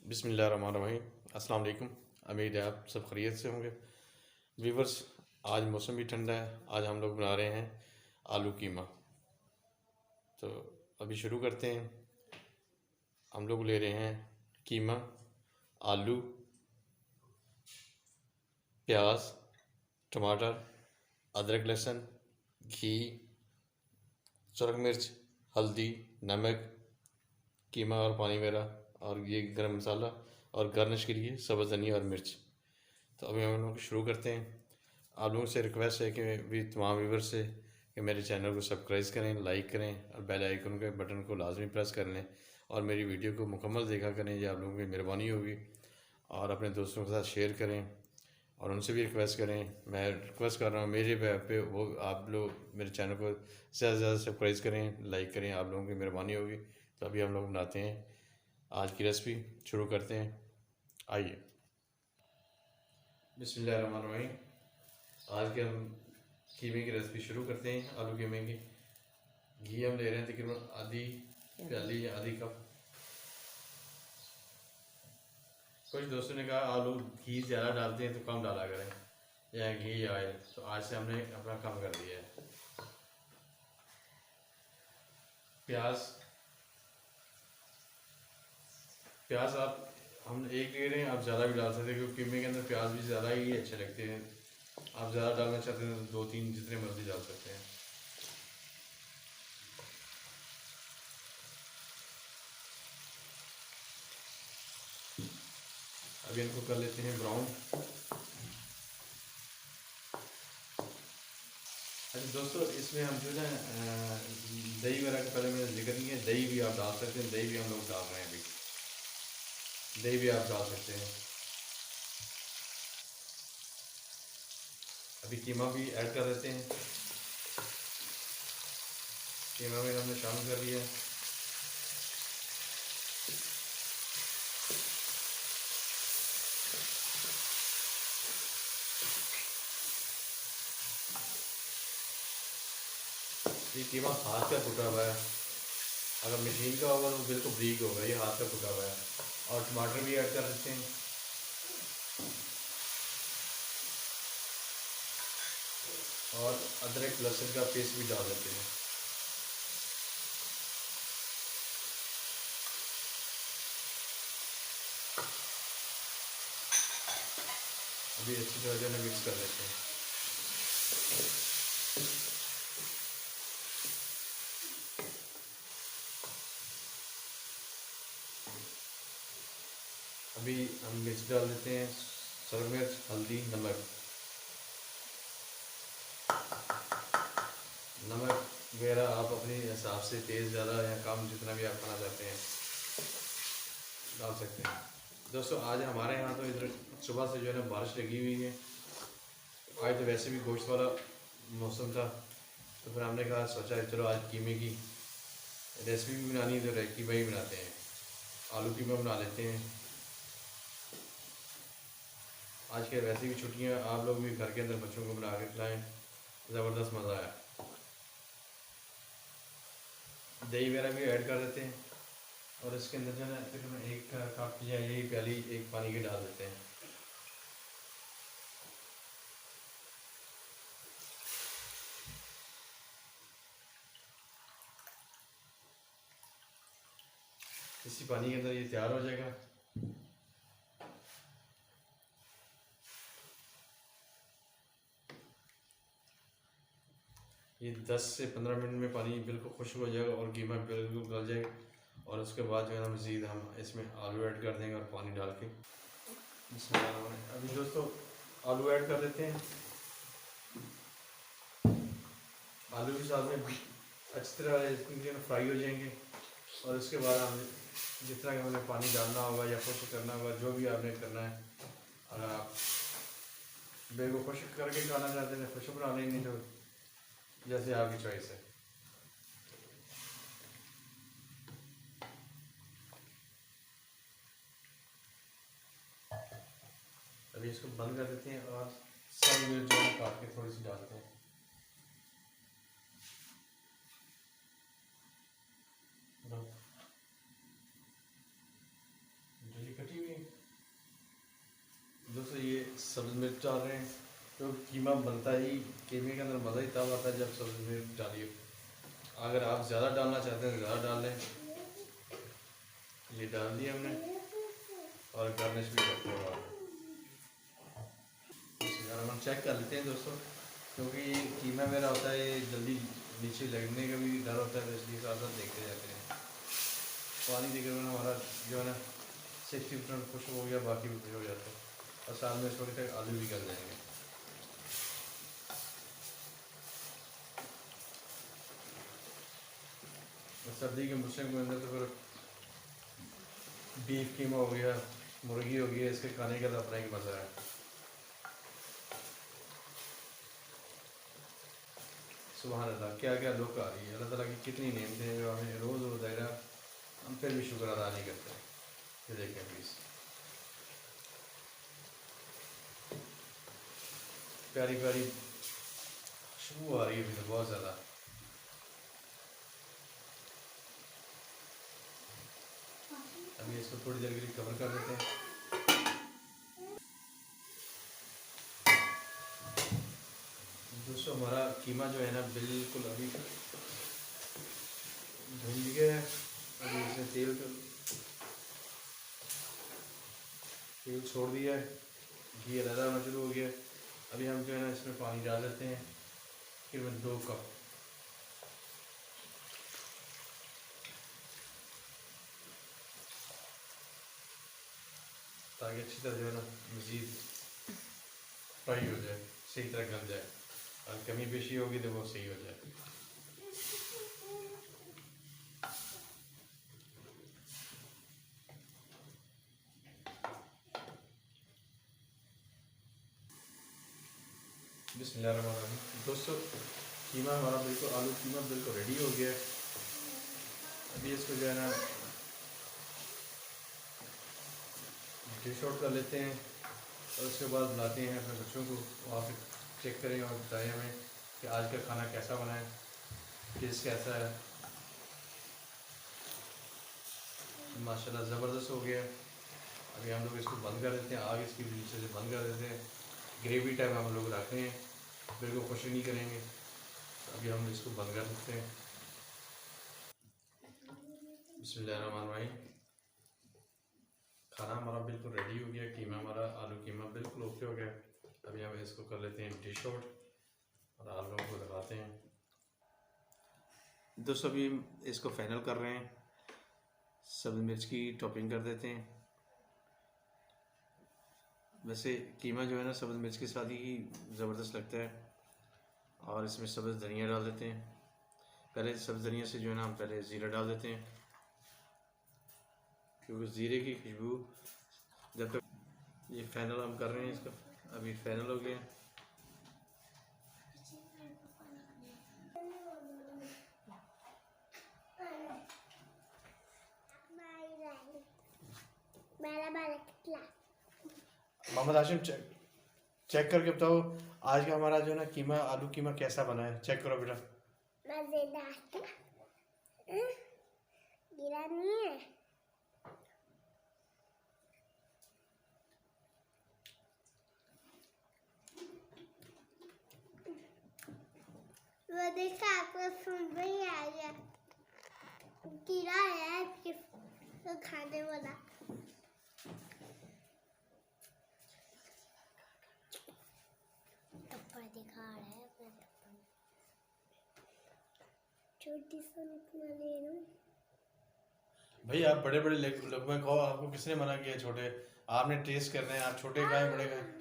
बिस्मिल्लाहिर्रहमानिर्रहीम। अस्सलाम वालेकुम। उम्मीद है आप सब खैरियत से होंगे। व्यूवर्स, आज मौसम भी ठंडा है। आज हम लोग बना रहे हैं आलू कीमा। तो अभी शुरू करते हैं। हम लोग ले रहे हैं कीमा, आलू, प्याज, टमाटर, अदरक, लहसुन, घी, सुरख मिर्च, हल्दी, नमक, कीमा और पानी मेरा, और ये गरम मसाला, और गार्निश के लिए सब्ज़ धनिया और मिर्च। तो अभी हम लोग शुरू करते हैं। आप लोगों से रिक्वेस्ट है कि भी तमाम व्यूवर से कि मेरे चैनल को सब्सक्राइब करें, लाइक करें और बेल आइकन के बटन को लाजमी प्रेस कर लें और मेरी वीडियो को मुकम्मल देखा करें। ये आप लोगों की मेहरबानी होगी। और अपने दोस्तों के साथ शेयर करें और उनसे भी रिक्वेस्ट करें। मैं रिक्वेस्ट कर रहा हूँ मेरे पे वो आप लोग मेरे चैनल को ज़्यादा से ज़्यादा सब्सक्राइब करें, लाइक करें। आप लोगों की मेहरबानी होगी। तो अभी हम लोग बनाते हैं आज की रेसिपी, शुरू करते हैं। आइए। बिस्मिल्लाहिर्रहमानिर्रहीम। आज के हम कीमे की रेसिपी शुरू करते हैं, आलू कीमे की। घी हम ले रहे हैं तकरीबन आधी प्याली या आधी कप। कुछ दोस्तों ने कहा आलू घी ज़्यादा डालते हैं तो कम डाला करें, या घी या ऑयल। तो आज से हमने अपना कम कर दिया है। प्याज प्याज आप हम एक ले रहे हैं, आप ज़्यादा भी डाल सकते हैं क्योंकि कीमे के अंदर प्याज भी ज़्यादा ही अच्छे लगते हैं। आप ज़्यादा डालना चाहते हैं तो 2-3 जितने मर्जी डाल सकते हैं। अभी इनको कर लेते हैं ब्राउन। अच्छा दोस्तों, इसमें हम जो है दही वगैरह का पहले मैंने जिक्र नहीं है। दही भी आप डाल सकते हैं, दही भी हम लोग डाल रहे हैं अभी। दही भी आप डाल सकते हैं। अभी कीमा भी ऐड कर देते हैं। कीमा भी हमने शामिल कर दिया। ये कीमा हाथ का कुटा हुआ है, अगर मशीन का होगा तो बिल्कुल ब्रीक होगा। ये हाथ का कुटा हुआ है। और टमाटर भी ऐड कर देते हैं। और अदरक लहसुन का पेस्ट भी डाल देते हैं। अभी अच्छी तरह से मिक्स कर देते हैं। अभी हम मिर्च डाल देते हैं, सुरख मिर्च, हल्दी, नमक। नमक वगैरह आप अपने हिसाब से तेज़ ज़्यादा या कम जितना भी आप खाना चाहते हैं डाल सकते हैं। दोस्तों, आज हमारे यहाँ तो इधर सुबह से जो है ना बारिश लगी हुई है। आज तो वैसे भी गोश्त वाला मौसम था, तो फिर हमने कहा सोचा चलो आज कीमे की रेसिपी भी बनानी है तो कीमा ही बनाते हैं। आलू कीमा बना लेते हैं। आज के वैसे भी छुट्टियाँ, आप लोग भी घर के अंदर बच्चों को बना के खिलाएँ, ज़बरदस्त मज़ा आया। दही वगैरह भी ऐड कर देते हैं और इसके अंदर जो है तकरीबन एक कप या यही प्याली एक पानी की डाल देते हैं। इसी पानी के अंदर ये तैयार हो जाएगा। ये 10 से 15 मिनट में पानी बिल्कुल खुश्क हो जाएगा और कीमा बिल्कुल गल जाएगा। और उसके बाद जो है ना मज़ीद हम इसमें आलू ऐड कर देंगे और पानी डाल के। अभी दोस्तों आलू ऐड कर देते हैं। आलू के साथ में अच्छी तरह इसके फ्राई हो जाएंगे और उसके बाद हम जितना कि हमें पानी डालना होगा या खुश्क करना होगा, जो भी आपने करना है। अगर आप बेगो खुश्क करके खाना चाहते हैं खुश्क बना लेंगे, तो जैसे आपकी चॉइस है। अभी इसको बंद कर देते हैं और सब मिर्च जो है काट के थोड़ी सी डालते हैं। जो ये कटी सब्ज़ मिर्च डाल रहे हैं। तो कीमा बनता ही, कीमे के अंदर मज़ा ही तब आता है जब सब्ज़ मिर्च डालिए। अगर आप ज़्यादा डालना चाहते हैं ज़्यादा डाल लें। ये डाल दिया हमने और गार्निश भी करते हैं बाद में। हम चेक कर लेते हैं दोस्तों, क्योंकि ये कीमा मेरा होता है ये जल्दी नीचे लगने का भी डर होता है, तो इसलिए साथ साथ देखते जाते हैं। पानी देकर हमारा जो है ना 60% खुश हो गया, बाकी भी खुश हो जाता है। और साथ में इस वक्त तक आलू भी गल जाएंगे। सर्दी के मौसम के अंदर तो फिर बीफ कीमा हो गया, मुर्गी हो गई, इसके खाने का तो अपना ही मज़ा है। सुभान अल्लाह, क्या क्या लुक आ रही है। अल्लाह ताला की कितनी नेमतें हैं जो हमें रोज़ रोज़ हम फिर भी शुक्र अदा नहीं करते। ये देखें प्लीज़, प्यारी प्यारी खुशबू आ रही है अभी तो बहुत ज़्यादा। अभी इसको थोड़ी देर के लिए कवर कर देते हैं। दोस्तों हमारा कीमा जो है ना बिल्कुल अभी भून गया है। अभी इसमें तेल छोड़ दिया है, घी अलग होना शुरू हो गया। अभी हम जो है ना इसमें पानी डाल देते हैं तकरीबन 2 कप। ताकि अच्छी तरह जो है ना मज़ीद फ्राई हो जाए, सही तरह गल जाए, और कमी पेशी होगी तो वो सही हो जाए। बिस्मिल्लाहिर्रहमानिर्रहीम। दोस्तों कीमा हमारा बिल्कुल, आलू कीमा बिल्कुल रेडी हो गया है। अभी इसको जो है ना डिश आउट कर लेते हैं और उसके बाद बुलाते हैं अपने बच्चों को, वहाँ पे चेक करें और बताएं हमें कि आज का खाना कैसा बना है, टेस्ट कैसा है। माशाल्लाह ज़बरदस्त हो गया है। अभी हम लोग इसको बंद कर देते हैं, आग इसकी नीचे से बंद कर देते हैं। ग्रेवी टाइप हम लोग रख रहे हैं, बिल्कुल खुश नहीं करेंगे। अभी हम इसको बंद कर देते हैं। बिस्मिल्लाहिर्रहमानिर्रहीम। खाना हमारा बिल्कुल रेडी हो गया, कीमा हमारा आलू कीमा बिल्कुल ओके हो गया। अभी हम इसको कर लेते हैं डिश आउट और आलू को लगाते हैं। दोस्तों अभी इसको फाइनल कर रहे हैं, सब्ज़ मिर्च की टॉपिंग कर देते हैं। वैसे कीमा जो है ना सब्ज़ मिर्च के साथ ही ज़बरदस्त लगता है। और इसमें सब्ज़ धनिया डाल देते हैं। पहले सब्ज़ धनिया से जो है ना हम पहले ज़ीरा डाल देते हैं, क्योंकि ज़ीरे की खुशबू जब तक, ये फाइनल हम कर रहे हैं इसका, अभी फाइनल हो गया। मोहम्मद हाशिम चेक करके बताओ आज का हमारा जो है ना कीमा, आलू कीमा कैसा बना है। चेक करो बेटा। मजेदार गिरा नहीं है। वो देखा आपको सुन ही आ गया, गिरा है तो खाने वाला। टप्पर दिखा रहा है अपना टप्पर, छोटी सी इतना ले लूं। भाई आप बड़े बड़े लकमे खाओ, आपको किसने मना किया छोटे? आपने टेस्ट करना है, आप छोटे खाएं बड़े खाएं।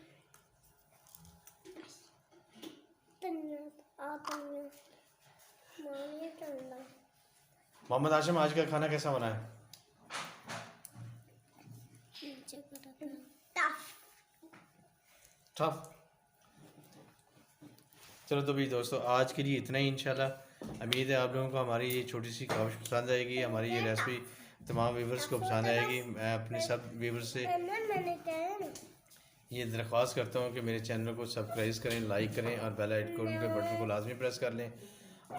मोहम्मद हाशिम आज का खाना कैसा बना है? टफ। चलो तो भाई दोस्तों आज के लिए इतना ही। इंशाल्लाह उम्मीद है आप लोगों को हमारी ये छोटी सी काविश पसंद आएगी, हमारी ये रेसिपी तमाम व्यूवर्स को पसंद आएगी। मैं अपने सब व्यूवर्स से ये दरख्वास्त करता हूँ कि मेरे चैनल को सब्सक्राइब करें, लाइक करें और बेल आइकन के बटन को लाजमी प्रेस कर लें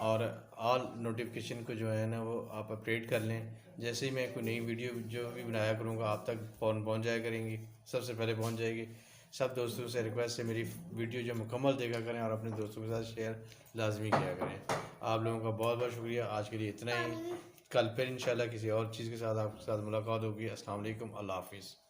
और ऑल नोटिफिकेशन को जो है ना वो आप अपडेट कर लें। जैसे ही मैं कोई नई वीडियो जो भी बनाया करूँगा आप तक फ़ौरन पहुँच जाया करेंगी, सबसे पहले पहुँच जाएगी। सब दोस्तों से रिक्वेस्ट है मेरी वीडियो जो मुकम्मल देखा करें और अपने दोस्तों के साथ शेयर लाजमी किया करें। आप लोगों का बहुत बहुत शुक्रिया। आज के लिए इतना ही। कल फिर इंशाल्लाह किसी और चीज़ के साथ आपके साथ मुलाकात होगी। अस्सलाम वालेकुम, अल्लाह हाफिज़।